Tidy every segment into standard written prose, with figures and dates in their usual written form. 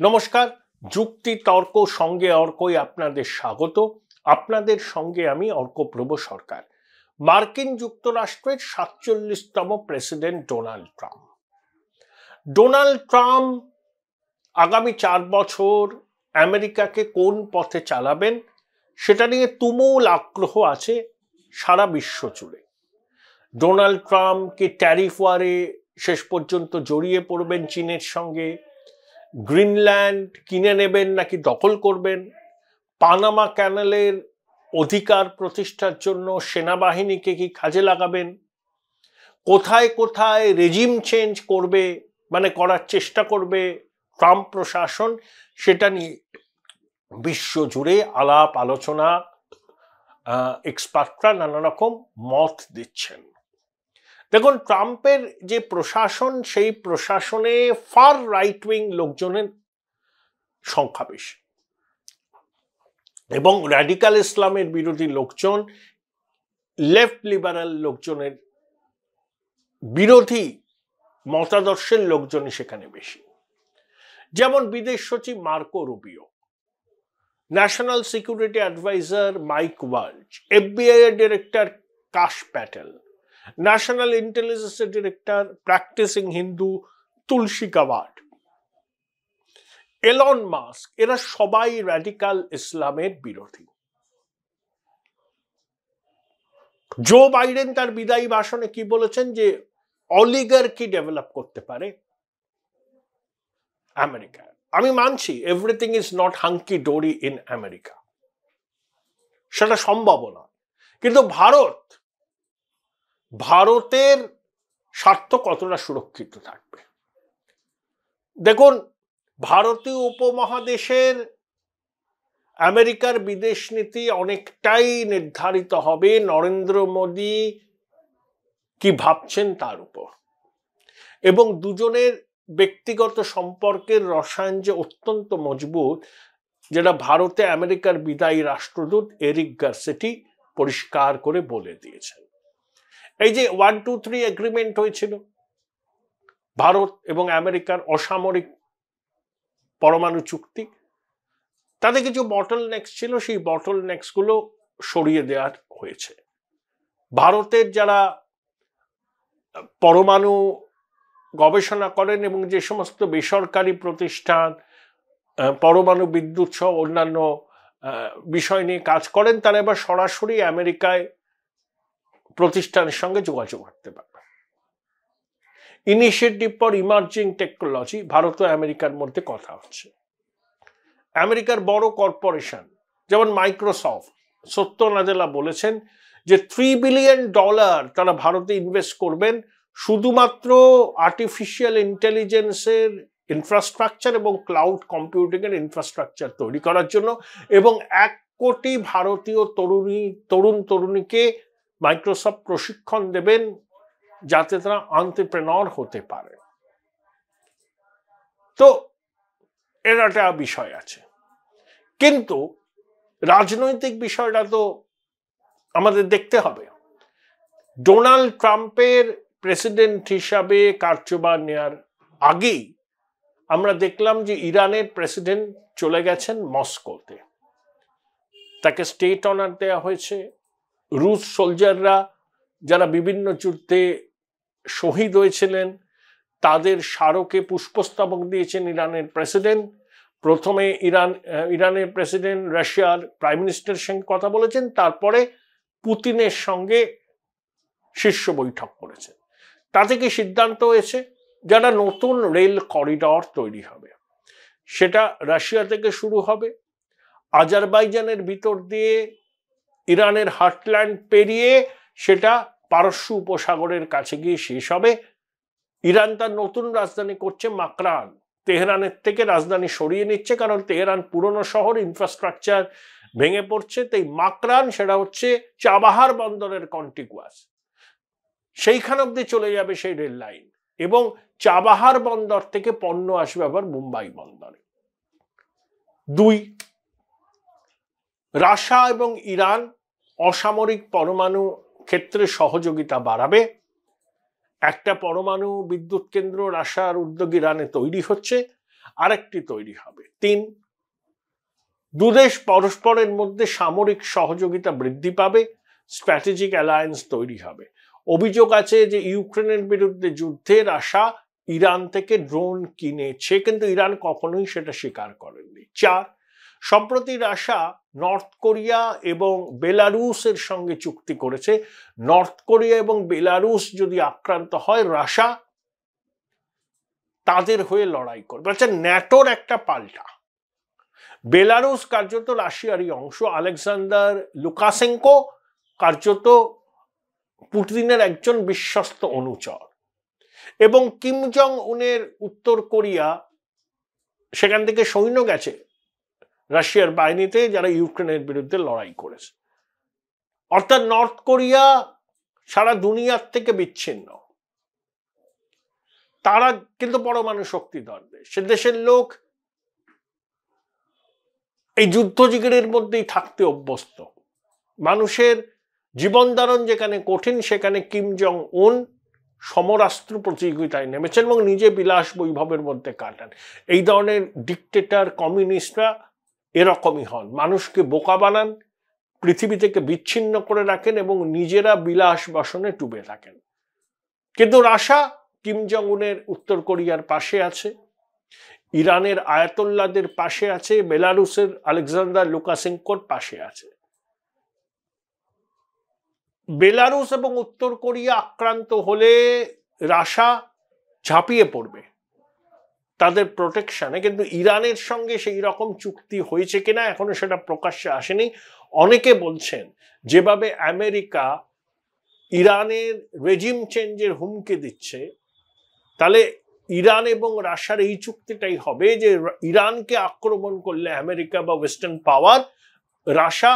নমস্কার। যুক্তি তর্ক সঙ্গে অর্কই আপনাদের স্বাগত। আপনাদের সঙ্গে আমি অর্কপ্রভ সরকার। মার্কিন যুক্তরাষ্ট্রের ৪৭তম প্রেসিডেন্ট ডোনাল্ড ট্রাম্প আগামী ৪ বছর আমেরিকাকে কোন পথে চালাবেন সেটা নিয়ে তুমুল আগ্রহ আছে সারা বিশ্ব জুড়ে। ডোনাল্ড ট্রাম্প কি ট্যারিফ ওয়ারে শেষ পর্যন্ত জড়িয়ে পড়বেন চীনের সঙ্গে? গ্রিনল্যান্ড কিনে নেবেন নাকি দখল করবেন? পানামা ক্যানালের অধিকার প্রতিষ্ঠার জন্য সেনাবাহিনীকে কি কাজে লাগাবেন? কোথায় কোথায় রেজিম চেঞ্জ করবে, মানে করার চেষ্টা করবে ট্রাম্প প্রশাসন, সেটা নিয়ে বিশ্ব জুড়ে আলাপ আলোচনা, এক্সপার্টরা নানা রকম মত দিচ্ছেন। দেখুন, ট্রাম্পের যে প্রশাসন, সেই প্রশাসনে ফার রাইট উইং লোকজনের সংখ্যা বেশি এবং র্যাডিক্যাল ইসলামের বিরোধী লোকজন, লেফট লিবারাল লোকজনের বিরোধী মতাদর্শের লোকজনই সেখানে বেশি। যেমন বিদেশ সচিব Marco Rubio, national security adviser Mike Waltz, FBI এর ডিরেক্টর কাশ প্যাটেল, ন্যাশনাল ইন্টেলিজেন্সের director practising Hindu Tulsi Gabbard, Elon Musk, এরা সবাই র্যাডিক্যাল ইসলামের বিরোধী। জো বাইডেন তার বিদায়ী ভাষণে কি বলেছেন? যে অলিগার্কি ডেভেলপ করতে পারে আমেরিকা। আমি মানছি everything is not hunky dory in America, সেটা সম্ভব না, কিন্তু ভারতের স্বার্থ কতটা সুরক্ষিত থাকবে? দেখুন, ভারতীয় উপমহাদেশের আমেরিকার বিদেশ নীতি অনেকটাই নির্ধারিত হবে নরেন্দ্র মোদী কি ভাবছেন তার উপর, এবং দুজনের ব্যক্তিগত সম্পর্কের রসায়ন যে অত্যন্ত মজবুত, যেটা ভারতে আমেরিকার বিদায়ী রাষ্ট্রদূত এরিক গারসেটি পরিষ্কার করে বলে দিয়েছেন। এই যে 1-2-3 এগ্রিমেন্ট হয়েছিল ভারত এবং আমেরিকার অসামরিক পরমাণু চুক্তি, তাতে কিছু বটল নেক্স ছিল, সেই বটল নেক্স গুলো সরিয়ে দেওয়া হয়েছে। ভারতের যারা পরমাণু গবেষণা করেন এবং যে সমস্ত বেসরকারি প্রতিষ্ঠান পরমাণু বিদ্যুৎ সহ অন্যান্য বিষয় নিয়ে কাজ করেন, তারা এবার সরাসরি আমেরিকায় প্রতিষ্ঠানের সঙ্গে যোগাযোগ করতে পারবে। Initiative for emerging technology, Bharat ও আমেরিকার মধ্যে কথা হচ্ছে। আমেরিকার বড় কর্পোরেশন যেমন মাইক্রোসফট, সত্য নাদেলা বলেছেন যে $3 বিলিয়ন তারা ভারতে ইনভেস্ট করবেন শুধুমাত্র আর্টিফিশিয়াল ইন্টেলিজেন্সের ইনফ্রাস্ট্রাকচার এবং ক্লাউড কম্পিউটিং এর ইনফ্রাস্ট্রাকচার তৈরি করার জন্য, এবং 1 কোটি ভারতীয় তরুণীকে মাইক্রোসফট প্রশিক্ষণ দেবেন যাতে তারা এন্টারপ্রেনার হতে পারে। তো এর একটা বিষয় আছে, কিন্তু রাজনৈতিক বিষয়টা তো আমাদের দেখতে হবে। ডোনাল্ড ট্রাম্পের প্রেসিডেন্ট হিসাবে কার্যভার নেওয়ার আগেই আমরা দেখলাম যে ইরানের প্রেসিডেন্ট চলে গেছেন মস্কোতে, তাকে স্টেট অনার দেওয়া হয়েছে। রুশ সোলজাররা যারা বিভিন্ন যুদ্ধে শহীদ হয়েছিলেন তাদের স্মারকে পুষ্পস্তবক দিয়েছেন ইরানের প্রেসিডেন্ট। প্রথমে ইরানের প্রেসিডেন্ট রাশিয়ার প্রাইম মিনিস্টারের সঙ্গে কথা বলেছেন, তারপরে পুতিনের সঙ্গে শীর্ষ বৈঠক করেছেন। তা থেকে সিদ্ধান্ত হয়েছে যারা নতুন রেল করিডর তৈরি হবে, সেটা রাশিয়া থেকে শুরু হবে, আজারবাইজানের ভিতর দিয়ে ইরানের হার্টল্যান্ড পেরিয়ে সেটা পারস্য উপসাগরের কাছে গিয়ে শেষ হবে। ইরান তার নতুন রাজধানী করছে মাকরান, তেহরানের থেকে রাজধানী সরিয়ে নিচ্ছে, কারণ তেহরান পুরনো শহর, ইনফ্রাস্ট্রাকচার ভেঙে পড়ছে। তাই মাকরান, সেটা হচ্ছে চাবাহার বন্দরের কন্টিগুয়াস, সেইখান অব্দি চলে যাবে সেই রেল লাইন, এবং চাবাহার বন্দর থেকে পণ্য আসবে আবার মুম্বাই বন্দরে। 2, রাশিয়া এবং ইরান অসামরিক পরমাণু ক্ষেত্রে সহযোগিতা বাড়াবে। একটা পরমাণু বিদ্যুৎ কেন্দ্র রাশিয়ার উদ্যোগে ইরানে তৈরি হচ্ছে, আরেকটি তৈরি হবে। 3, দুদেশ পরস্পরের মধ্যে সামরিক সহযোগিতা বৃদ্ধি পাবে, স্ট্র্যাটেজিক অ্যালায়েন্স তৈরি হবে। অভিযোগ আছে যে ইউক্রেনের বিরুদ্ধে যুদ্ধে রাশিয়া ইরান থেকে ড্রোন কিনেছে, কিন্তু ইরান কখনোই সেটা স্বীকার করেনি। 4, সম্প্রতি রাশিয়া নর্থ কোরিয়া এবং বেলারুসের সঙ্গে চুক্তি করেছে। নর্থ কোরিয়া এবং বেলারুস যদি আক্রান্ত হয়, রাশিয়া তাদের হয়ে লড়াই করবে। আচ্ছা, ন্যাটোর একটা পাল্টা। বেলারুস কার্যত রাশিয়ারই অংশ, আলেকজান্ডার লুকাশেঙ্কো কার্যত পুতিনের একজন বিশ্বস্ত অনুচর, এবং কিম জং উনের উত্তর কোরিয়া সেখান থেকে সৈন্য গেছে রাশিয়ার বাহিনীতে, যারা ইউক্রেনের বিরুদ্ধে লড়াই করেছে। অর্থাৎ নর্থ কোরিয়া সারা দুনিয়ার থেকে বিচ্ছিন্ন, তারা কিন্তু পরমাণু শক্তিধর দেশ। সে দেশের লোক এই যুদ্ধজিগিরের মধ্যেই থাকতে অভ্যস্ত। মানুষের জীবন ধারণ যেখানে কঠিন, সেখানে কিম জং উন সমরাস্ত্র প্রতিযোগিতায় নেমেছেন এবং নিজে বিলাস বৈভবের মধ্যে কাটান। এই ধরনের ডিকটেটর কমিউনিস্টরা এরকমই হন, মানুষকে বোকা বানান, পৃথিবী থেকে বিচ্ছিন্ন করে রাখেন এবং নিজেরা বিলাস বাসনে ডুবে থাকেন। কিন্তু রাশিয়া কিম জং উনের উত্তর কোরিয়ার পাশে আছে, ইরানের আয়াতোল্লাদের পাশে আছে, বেলারুসের আলেকজান্ডার লুকাশেঙ্কোর পাশে আছে। বেলারুস এবং উত্তর কোরিয়া আক্রান্ত হলে রাশিয়া ঝাঁপিয়ে পড়বে তাদের প্রোটেকশনে, কিন্তু ইরানের সঙ্গে সেই রকম চুক্তি হয়েছে কিনা এখনো সেটা প্রকাশ্যে আসেনি। অনেকে বলছেন যেভাবে আমেরিকা ইরানের রেজিম চেঞ্জের হুমকি দিচ্ছে, তাহলে ইরান এবং রাশিয়ার এই চুক্তিটাই হবে যে ইরানকে আক্রমণ করলে আমেরিকা বা ওয়েস্টার্ন পাওয়ার, রাশিয়া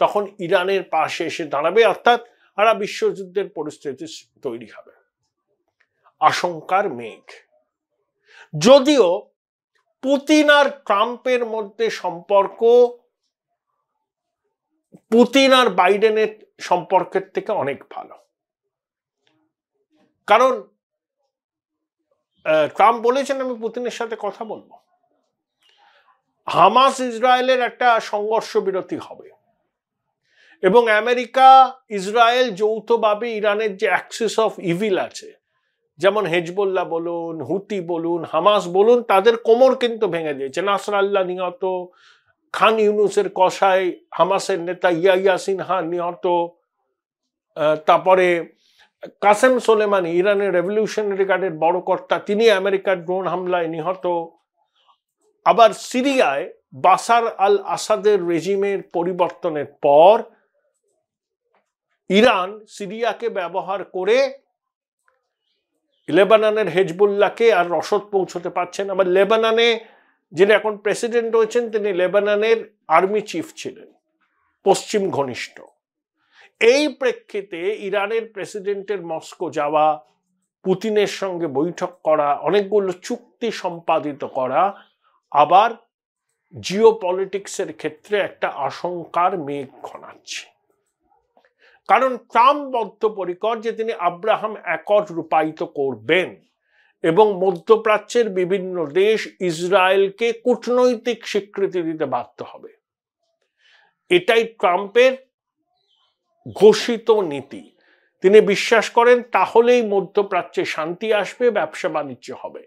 তখন ইরানের পাশে এসে দাঁড়াবে, অর্থাৎ সারা বিশ্বযুদ্ধের পরিস্থিতি তৈরি হবে। আশঙ্কার মেঘ। যদিও পুতিন আর ট্রাম্পের মধ্যে সম্পর্ক পুতিন আর বাইডেনের সম্পর্কের থেকে অনেক ভালো, কারণ ট্রাম্প বলেছেন আমি পুতিনের সাথে কথা বলবো, হামাস ইসরায়েলের একটা সংঘর্ষ বিরতি হবে এবং আমেরিকা ইসরায়েল যৌথভাবে ইরানের যে অ্যাক্সিস অফ ইভিল আছে, যেমন হেজবুল্লাহ বলুন, হুতি বলুন, হামাস বলুন, তাদের কোমর কিন্তু ভেঙে দিয়েছে। নাসরাল্লাহ নিহত, খান ইউনুসের কসাই হামাসের নেতা ইয়াহিয়া সিনহা নিহত, তারপরে কাসেম সোলেমানি ইরানের রেভলিউশনারি গার্ডের বড় কর্তা, তিনি আমেরিকার ড্রোন হামলায় নিহত। আবার সিরিয়ায় বাশার আল আসাদের রেজিমের পরিবর্তনের পর ইরান সিরিয়াকে ব্যবহার করে লেবাননের হেজবুল্লাহকে আর রসদ পৌঁছতে পারছেন। আবার লেবাননে যিনি এখন প্রেসিডেন্ট হয়েছেন, তিনি লেবাননের আর্মি চিফ ছিলেন, পশ্চিম ঘনিষ্ঠ। এই প্রেক্ষিতে ইরানের প্রেসিডেন্টের মস্কো যাওয়া, পুতিনের সঙ্গে বৈঠক করা, অনেকগুলো চুক্তি সম্পাদিত করা আবার জিও পলিটিক্সের ক্ষেত্রে একটা আশঙ্কার মেঘ ঘনাচ্ছে। কারণ ট্রাম্প বদ্ধপরিকর যে তিনি আব্রাহাম অ্যাকর্ড রূপায়িত করবেন এবং মধ্যপ্রাচ্যের বিভিন্ন দেশ ইসরায়েলকে কূটনৈতিক স্বীকৃতি দিতে বাধ্য হবে। এটাই ট্রাম্পের ঘোষিত নীতি। তিনি বিশ্বাস করেন তাহলেই মধ্যপ্রাচ্যে শান্তি আসবে, ব্যবসা বাণিজ্য হবে,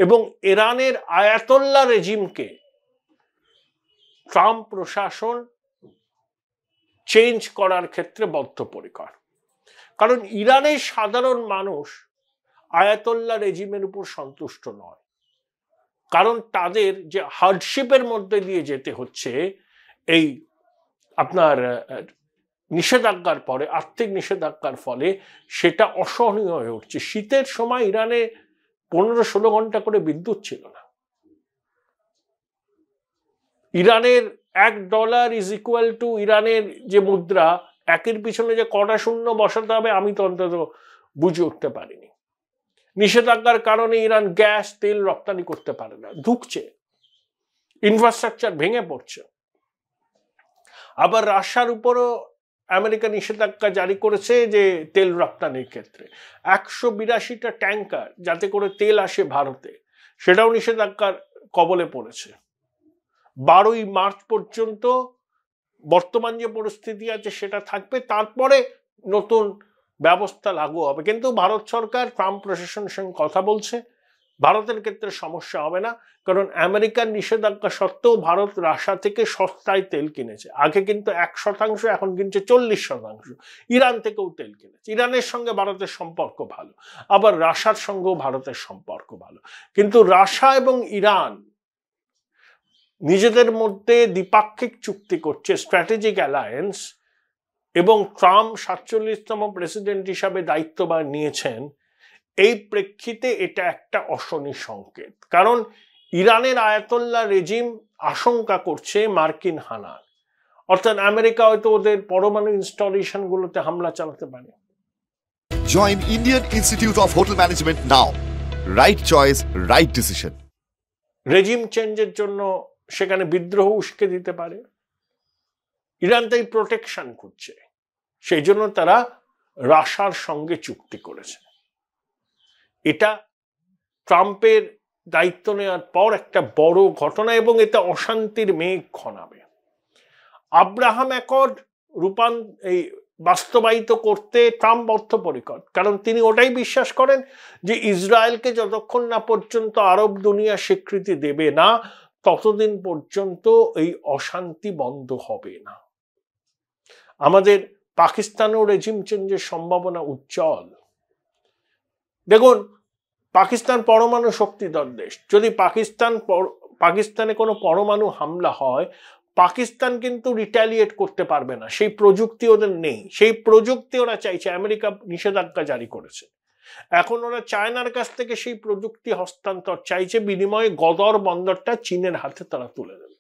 এবং ইরানের আয়াতোল্লাহ রেজিমকে ট্রাম্প প্রশাসন চেঞ্জ করার ক্ষেত্রে বদ্ধপরিকর। কারণ ইরানের সাধারণ মানুষ আয়াতোল্লাহ রেজিমের উপর সন্তুষ্ট নয়, কারণ তাদের যে হার্ডশিপের মধ্যে দিয়ে যেতে হচ্ছে এই আপনার নিষেধাজ্ঞার পরে, আর্থিক নিষেধাজ্ঞার ফলে, সেটা অসহনীয় হয়ে উঠছে। শীতের সময় ইরানে 15-16 ঘন্টা করে বিদ্যুৎ ছিল না। ইরানের $1 ইজ ইকুয়াল টু ইরানের যে মুদ্রা, একের পিছনে যে কটা শূন্য বসাতে হবে আমি তো অন্তত বুঝে উঠতে পারিনি। নিষেধাজ্ঞার কারণে ইরান গ্যাস তেল রপ্তানি করতে পারে না, ঢুকছে, ইনফ্রাস্ট্রাকচার ভেঙে পড়ছে। আবার রাশিয়ার উপরও আমেরিকা নিষেধাজ্ঞা জারি করেছে যে তেল রপ্তানির ক্ষেত্রে 182টা ট্যাঙ্কার যাতে করে তেল আসে ভারতে, সেটাও নিষেধাজ্ঞার কবলে পড়েছে। 12ই মার্চ পর্যন্ত বর্তমান যে পরিস্থিতি আছে সেটা থাকবে, তারপরে নতুন ব্যবস্থা লাগু হবে। কিন্তু ভারত সরকার ট্রাম্প প্রশাসনের সঙ্গে কথা বলছে, ভারতের ক্ষেত্রে সমস্যা হবে না, কারণ আমেরিকার নিষেধাজ্ঞা সত্ত্বেও ভারত রাশিয়া থেকে সস্তায় তেল কিনেছে। আগে কিন্তু 1%, এখন কিনছে 40%। ইরান থেকেও তেল কিনেছে। ইরানের সঙ্গে ভারতের সম্পর্ক ভালো, আবার রাশিয়ার সঙ্গেও ভারতের সম্পর্ক ভালো। কিন্তু রাশিয়া এবং ইরান নিজেদের মধ্যে দ্বিপাক্ষিক চুক্তি করছে, স্ট্র্যাটেজিক অ্যালায়েন্স, এবং ট্রাম্প 47তম প্রেসিডেন্ট হিসাবে দায়িত্বভার নিয়েছেন। এই প্রেক্ষিতে এটা একটা অশনি সংকেত, কারণ ইরানের আয়াতোল্লাহ রেজিম আশঙ্কা করছে মার্কিন হানার, অর্থাৎ আমেরিকা হয়তো ওদের পরমাণু ইনস্টলেশন গুলোতে হামলা চালাতে পারে। Join Indian Institute of Hotel Management now. Right choice, right decision. Regime চেঞ্জের জন্য সেখানে বিদ্রোহ উস্কে দিতে পারে। ইরান তাই প্রোটেকশন খুঁজছে, সেই জন্য তারা রাশিয়ার সঙ্গে চুক্তি করেছে। এটা ট্রাম্পের দায়িত্ব নেওয়ার পর একটা বড় ঘটনা, এবং এতে অশান্তির মেঘ ঘনাবে। আব্রাহাম অ্যাকর্ড বাস্তবায়িত করতে ট্রাম্প বদ্ধপরিকর, কারণ তিনি ওটাই বিশ্বাস করেন যে ইসরায়েলকে যতক্ষণ না পর্যন্ত আরব দুনিয়া স্বীকৃতি দেবে না, ততদিন পর্যন্ত এই অশান্তি বন্ধ হবে না। আমাদের পাকিস্তানেও রেজিম চেঞ্জের সম্ভাবনা উজ্জ্বল। দেখুন, পাকিস্তান পরমাণু শক্তিধর দেশ। যদি পাকিস্তানে কোনো পরমাণু হামলা হয়, পাকিস্তান কিন্তু রিটালিয়েট করতে পারবে না, সেই প্রযুক্তি ওদের নেই। সেই প্রযুক্তি ওরা চাইছে, আমেরিকা নিষেধাজ্ঞা জারি করেছে, এখন ওরা চায়নার কাছ থেকে সেই প্রযুক্তি হস্তান্তর চাইছে, বিনিময়ে গদর বন্দরটা চীনের হাতে তারা তুলে দেবে।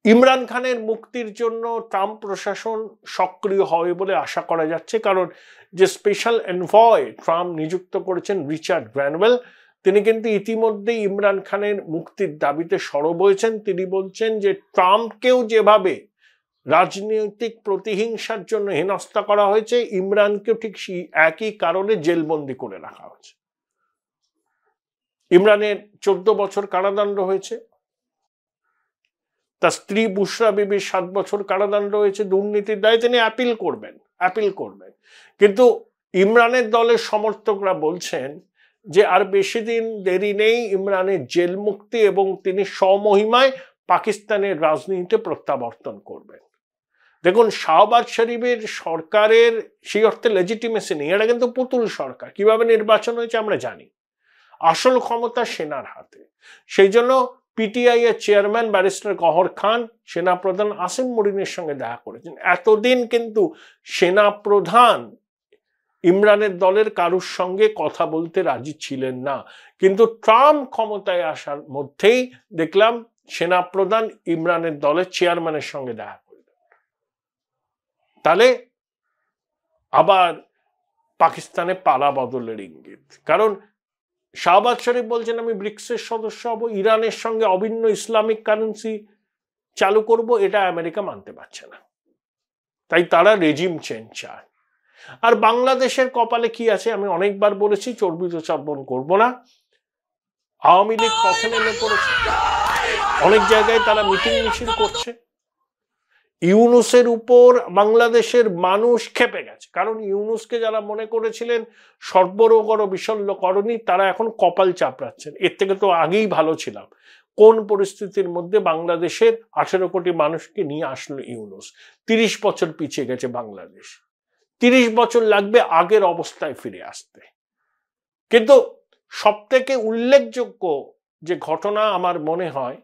ইমরান খানের মুক্তির জন্য ট্রাম্প প্রশাসন সক্রিয় হবে বলে আশা করা যাচ্ছে, কারণ যে স্পেশাল এনভয় ট্রাম্প নিযুক্ত করেছেন রিচার্ড গ্র্যানওয়েল, তিনি কিন্তু ইতিমধ্যেই ইমরান খানের মুক্তির দাবিতে সরব হয়েছেন। তিনি বলছেন যে ট্রাম্পকেও যেভাবে রাজনৈতিক প্রতিহিংসার জন্য হেনস্থা করা হয়েছে, ইমরানকেও ঠিক একই কারণে জেলবন্দি করে রাখা হয়েছে। ইমরানের 14 বছর কারাদণ্ড হয়েছে, তার স্ত্রী বুশরা বিবির 7 বছর কারাদণ্ড হয়েছে দুর্নীতির দায়ে। তিনি অ্যাপিল করবেন। কিন্তু ইমরানের দলের সমর্থকরা বলছেন যে আর বেশি দিন দেরি নেই, ইমরানের জেল মুক্তি, এবং তিনি স্বমহিমায় পাকিস্তানের রাজনীতিতে প্রত্যাবর্তন করবেন। দেখুন, শাহবাজ শরীফের সরকারের সেই অর্থে লেজিটিমেসি নেই, এটা কিন্তু পুতুল সরকার। কিভাবে নির্বাচন হয়েছে আমরা জানি, আসল ক্ষমতা সেনার হাতে। সেই জন্য পিটিআই এর চেয়ারম্যান ব্যারিস্টার গহর খান সেনাপ্রধান আসিম মুনিরের সঙ্গে দেখা করেছেন। এতদিন কিন্তু সেনাপ্রধান ইমরানের দলের কারুর সঙ্গে কথা বলতে রাজি ছিলেন না, কিন্তু ট্রাম্প ক্ষমতায় আসার মধ্যেই দেখলাম সেনাপ্রধান ইমরানের দলের চেয়ারম্যানের সঙ্গে দেখা করলেন। তাহলে আবার পাকিস্তানে পালা বদলের ইঙ্গিত, কারণ শাহবাজ শরীফ বলছেন আমি ব্রিক্সের সদস্য হব, ইরানের সঙ্গে অভিন্ন ইসলামিক কারেন্সি চালু করব, এটা আমেরিকা মানতে পারছে না, তাই তারা রেজিম চেঞ্জ চায়। আর বাংলাদেশের কপালে কি আছে আমি অনেকবার বলেছি, চর্বিত চর্বণ করব না। আওয়ামী লীগ পথে নেমে পড়েছে, অনেক জায়গায় তারা মিটিং মিছিল করছে। ইউনূসের উপর বাংলাদেশের মানুষ ক্ষেপে গেছে, কারণ ইউনূসকে যারা মনে করেছিলেন সর্বরোগর বিশল্যকরণী, তারা এখন কপাল চাপড়াচ্ছেন। এর থেকে তো আগেই ভালো ছিলাম। কোন পরিস্থিতির মধ্যে বাংলাদেশের 18 কোটি মানুষকে নিয়ে আসলো ইউনূস। 30 বছর পিছিয়ে গেছে বাংলাদেশ, 30 বছর লাগবে আগের অবস্থায় ফিরে আসতে। কিন্তু সব থেকে উল্লেখযোগ্য যে ঘটনা আমার মনে হয়,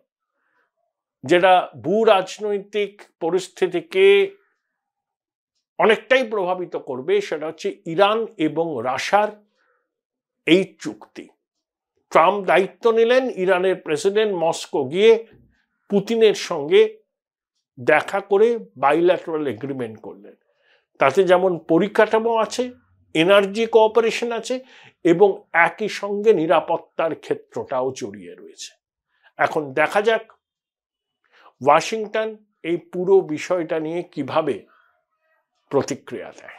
যেটা ভূ রাজনৈতিক পরিস্থিতিকে অনেকটাই প্রভাবিত করবে, সেটা হচ্ছে ইরান এবং রাশিয়ার এই চুক্তি। ট্রাম্প দায়িত্ব নিলেন, ইরানের প্রেসিডেন্ট মস্কো গিয়ে পুতিনের সঙ্গে দেখা করে বাইল্যাটারাল এগ্রিমেন্ট করলেন। তাতে যেমন পরিকাঠামো আছে, এনার্জি কোঅপারেশন আছে, এবং একই সঙ্গে নিরাপত্তার ক্ষেত্রটাও জড়িয়ে রয়েছে। এখন দেখা যাক ওয়াশিংটন এই পুরো বিষয়টা নিয়ে কিভাবে প্রতিক্রিয়া দেয়।